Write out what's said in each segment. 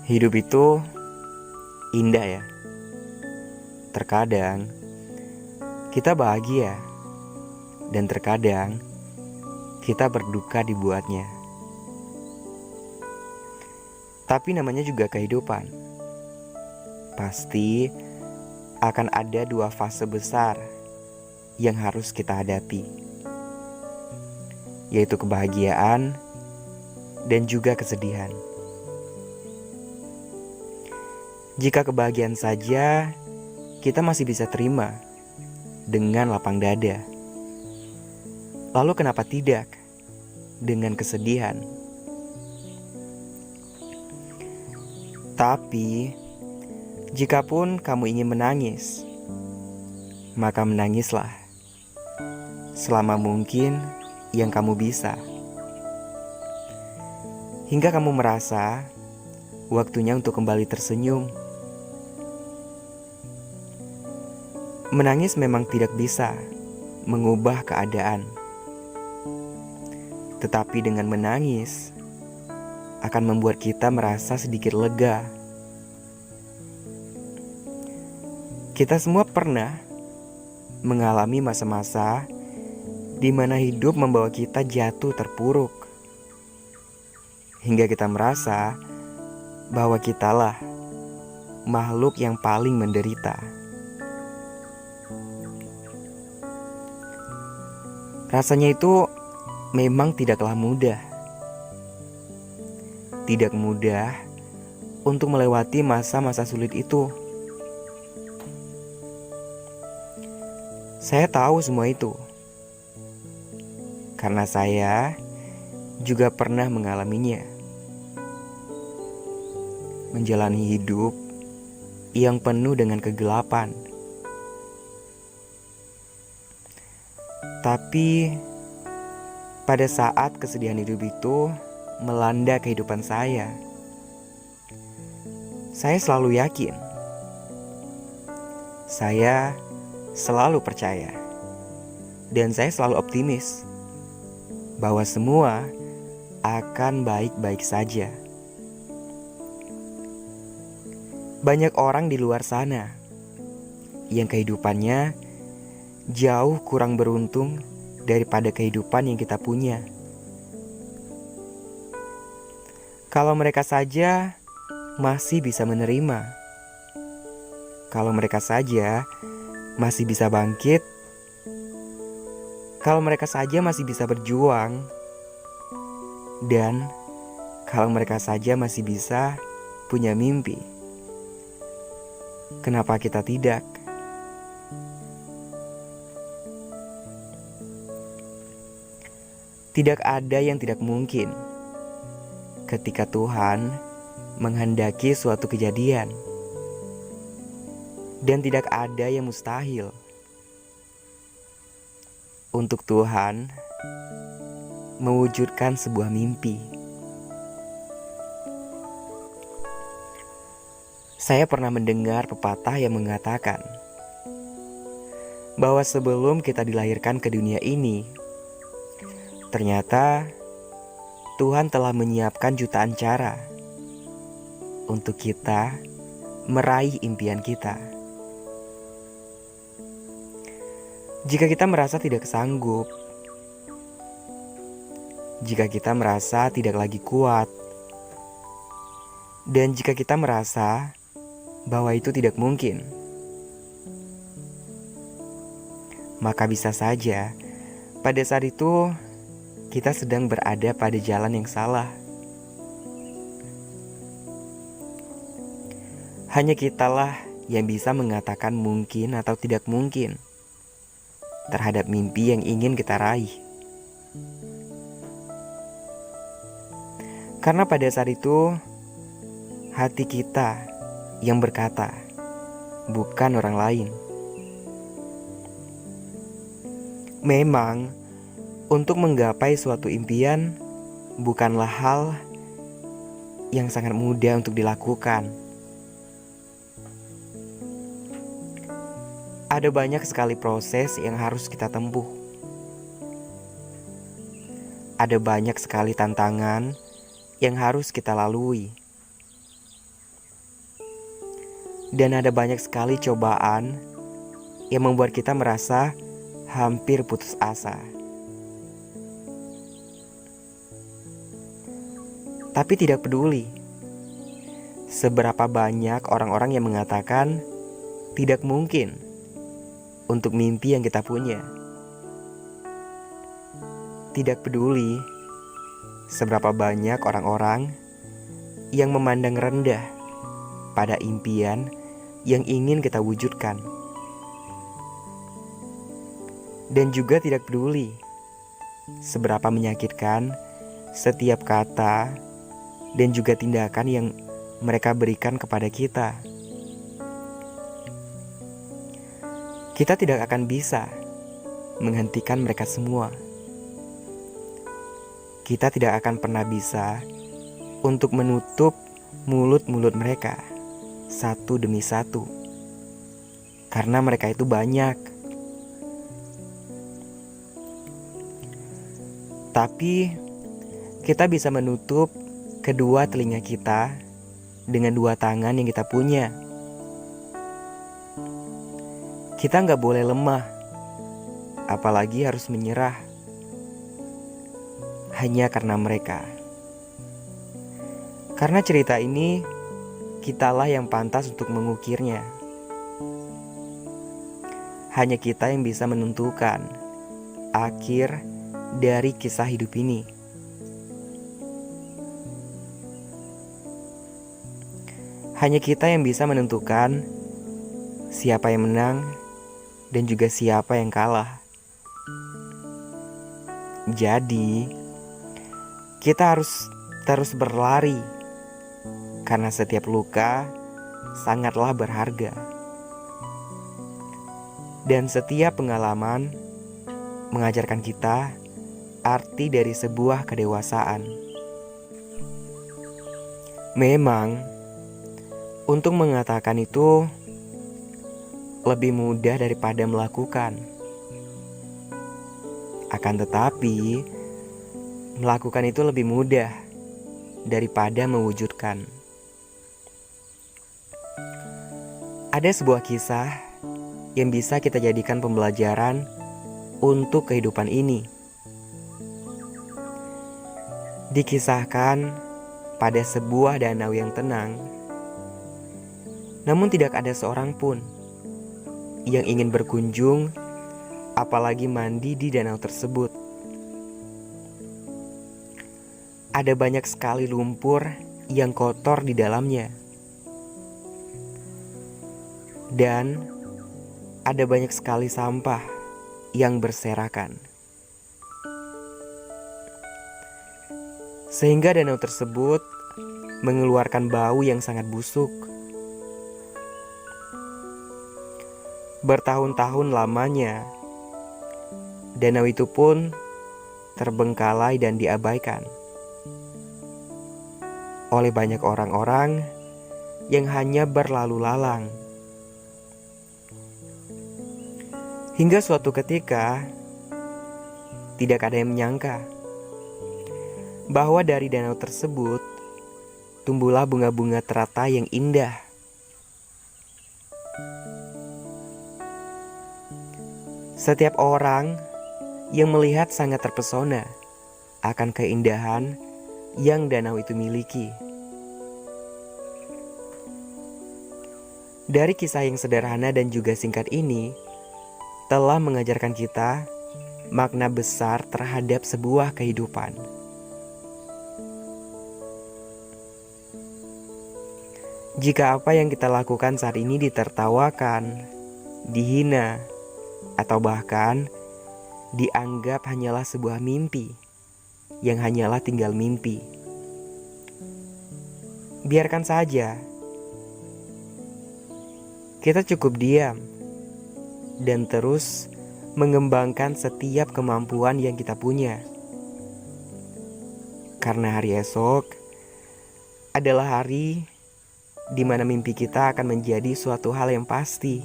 Hidup itu indah ya. Terkadang kita bahagia dan terkadang kita berduka dibuatnya. Tapi namanya juga kehidupan. Pasti akan ada dua fase besar yang harus kita hadapi, yaitu kebahagiaan dan juga kesedihan. Jika kebahagiaan saja kita masih bisa terima dengan lapang dada, lalu kenapa tidak dengan kesedihan? Tapi jikapun kamu ingin menangis, maka menangislah selama mungkin yang kamu bisa, hingga kamu merasa waktunya untuk kembali tersenyum. Menangis memang tidak bisa mengubah keadaan, tetapi dengan menangis akan membuat kita merasa sedikit lega. Kita semua pernah mengalami masa-masa di mana hidup membawa kita jatuh terpuruk, hingga kita merasa bahwa kitalah makhluk yang paling menderita. Rasanya itu memang tidaklah mudah. Tidak mudah untuk melewati masa-masa sulit itu. Saya tahu semua itu, karena saya juga pernah mengalaminya. Menjalani hidup yang penuh dengan kegelapan. Tapi pada saat kesedihan hidup itu melanda kehidupan saya selalu yakin, saya selalu percaya, dan saya selalu optimis bahwa semua akan baik-baik saja. Banyak orang di luar sana yang kehidupannya jauh kurang beruntung daripada kehidupan yang kita punya. Kalau mereka saja masih bisa menerima, kalau mereka saja masih bisa bangkit, kalau mereka saja masih bisa berjuang, dan kalau mereka saja masih bisa punya mimpi, kenapa kita tidak? Tidak ada yang tidak mungkin ketika Tuhan menghendaki suatu kejadian, dan tidak ada yang mustahil untuk Tuhan mewujudkan sebuah mimpi. Saya pernah mendengar pepatah yang mengatakan bahwa sebelum kita dilahirkan ke dunia ini, ternyata Tuhan telah menyiapkan jutaan cara untuk kita meraih impian kita. Jika kita merasa tidak sanggup, jika kita merasa tidak lagi kuat, dan jika kita merasa bahwa itu tidak mungkin, maka bisa saja pada saat itu kita sedang berada pada jalan yang salah. Hanya kitalah yang bisa mengatakan mungkin atau tidak mungkin terhadap mimpi yang ingin kita raih. Karena pada saat itu hati kita yang berkata, bukan orang lain. Memang untuk menggapai suatu impian bukanlah hal yang sangat mudah untuk dilakukan. Ada banyak sekali proses yang harus kita tempuh. Ada banyak sekali tantangan yang harus kita lalui. Dan ada banyak sekali cobaan yang membuat kita merasa hampir putus asa. Tapi tidak peduli seberapa banyak orang-orang yang mengatakan tidak mungkin untuk mimpi yang kita punya. Tidak peduli seberapa banyak orang-orang yang memandang rendah pada impian yang ingin kita wujudkan. Dan juga tidak peduli seberapa menyakitkan setiap kata dan juga tindakan yang mereka berikan kepada kita. Kita tidak akan bisa menghentikan mereka semua. Kita tidak akan pernah bisa untuk menutup mulut-mulut mereka satu demi satu, karena mereka itu banyak. Tapi kita bisa menutup kedua telinga kita dengan dua tangan yang kita punya. Kita nggak boleh lemah, apalagi harus menyerah hanya karena mereka. Karena cerita ini, kitalah yang pantas untuk mengukirnya. Hanya kita yang bisa menentukan akhir dari kisah hidup ini. Hanya kita yang bisa menentukan siapa yang menang dan juga siapa yang kalah. Jadi, kita harus terus berlari karena setiap luka sangatlah berharga. Dan setiap pengalaman mengajarkan kita arti dari sebuah kedewasaan. Memang untuk mengatakan itu lebih mudah daripada melakukan. Akan tetapi, melakukan itu lebih mudah daripada mewujudkan. Ada sebuah kisah yang bisa kita jadikan pembelajaran untuk kehidupan ini. Dikisahkan pada sebuah danau yang tenang, namun tidak ada seorang pun yang ingin berkunjung, apalagi mandi di danau tersebut. Ada banyak sekali lumpur yang kotor di dalamnya. Dan ada banyak sekali sampah yang berserakan. Sehingga danau tersebut mengeluarkan bau yang sangat busuk. Bertahun-tahun lamanya, danau itu pun terbengkalai dan diabaikan oleh banyak orang-orang yang hanya berlalu lalang. Hingga suatu ketika, tidak ada yang menyangka bahwa dari danau tersebut tumbuhlah bunga-bunga teratai yang indah. Setiap orang yang melihat sangat terpesona akan keindahan yang danau itu miliki. Dari kisah yang sederhana dan juga singkat ini, telah mengajarkan kita makna besar terhadap sebuah kehidupan. Jika apa yang kita lakukan saat ini ditertawakan, dihina, atau bahkan dianggap hanyalah sebuah mimpi yang hanyalah tinggal mimpi, biarkan saja. Kita cukup diam dan terus mengembangkan setiap kemampuan yang kita punya. Karena hari esok adalah hari di mana mimpi kita akan menjadi suatu hal yang pasti.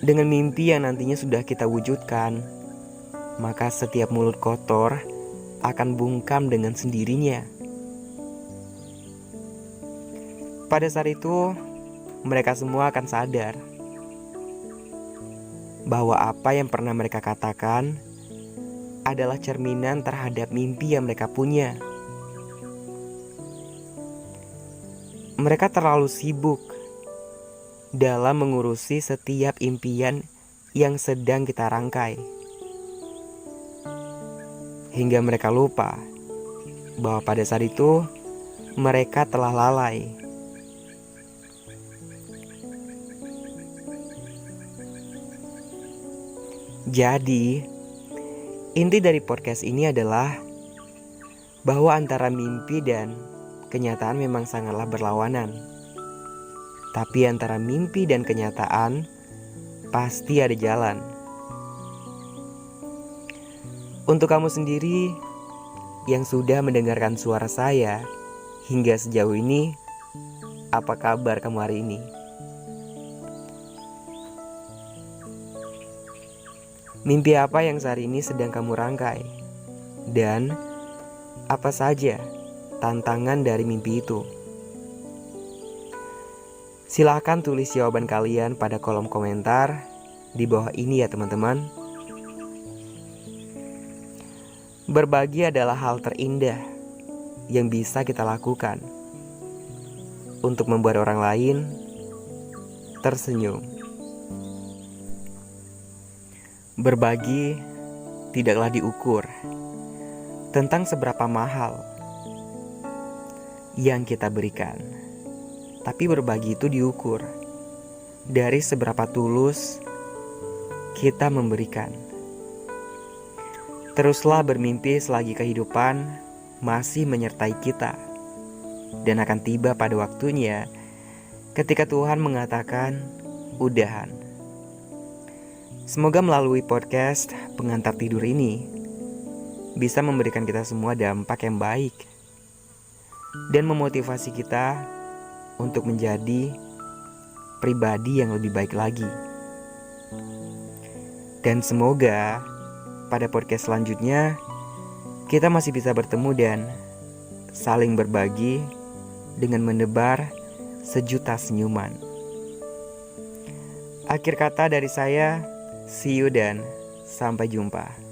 Dengan mimpi yang nantinya sudah kita wujudkan, maka setiap mulut kotor akan bungkam dengan sendirinya. Pada saat itu, mereka semua akan sadar bahwa apa yang pernah mereka katakan adalah cerminan terhadap mimpi yang mereka punya. Mereka terlalu sibuk dalam mengurusi setiap impian yang sedang kita rangkai, hingga mereka lupa bahwa pada saat itu mereka telah lalai. Jadi, inti dari podcast ini adalah bahwa antara mimpi dan kenyataan memang sangatlah berlawanan. Tapi antara mimpi dan kenyataan pasti ada jalan. Untuk kamu sendiri yang sudah mendengarkan suara saya hingga sejauh ini, apa kabar kamu hari ini? Mimpi apa yang saat ini sedang kamu rangkai? Dan apa saja tantangan dari mimpi itu? Silahkan tulis jawaban kalian pada kolom komentar di bawah ini ya teman-teman. Berbagi adalah hal terindah yang bisa kita lakukan untuk membuat orang lain tersenyum. Berbagi tidaklah diukur tentang seberapa mahal yang kita berikan, tapi berbagi itu diukur dari seberapa tulus kita memberikan. Teruslah bermimpi selagi kehidupan masih menyertai kita, dan akan tiba pada waktunya ketika Tuhan mengatakan udahan. Semoga melalui podcast pengantar tidur ini bisa memberikan kita semua dampak yang baik dan memotivasi kita untuk menjadi pribadi yang lebih baik lagi. Dan semoga pada podcast selanjutnya kita masih bisa bertemu dan saling berbagi dengan menebar sejuta senyuman. Akhir kata dari saya, see you dan sampai jumpa.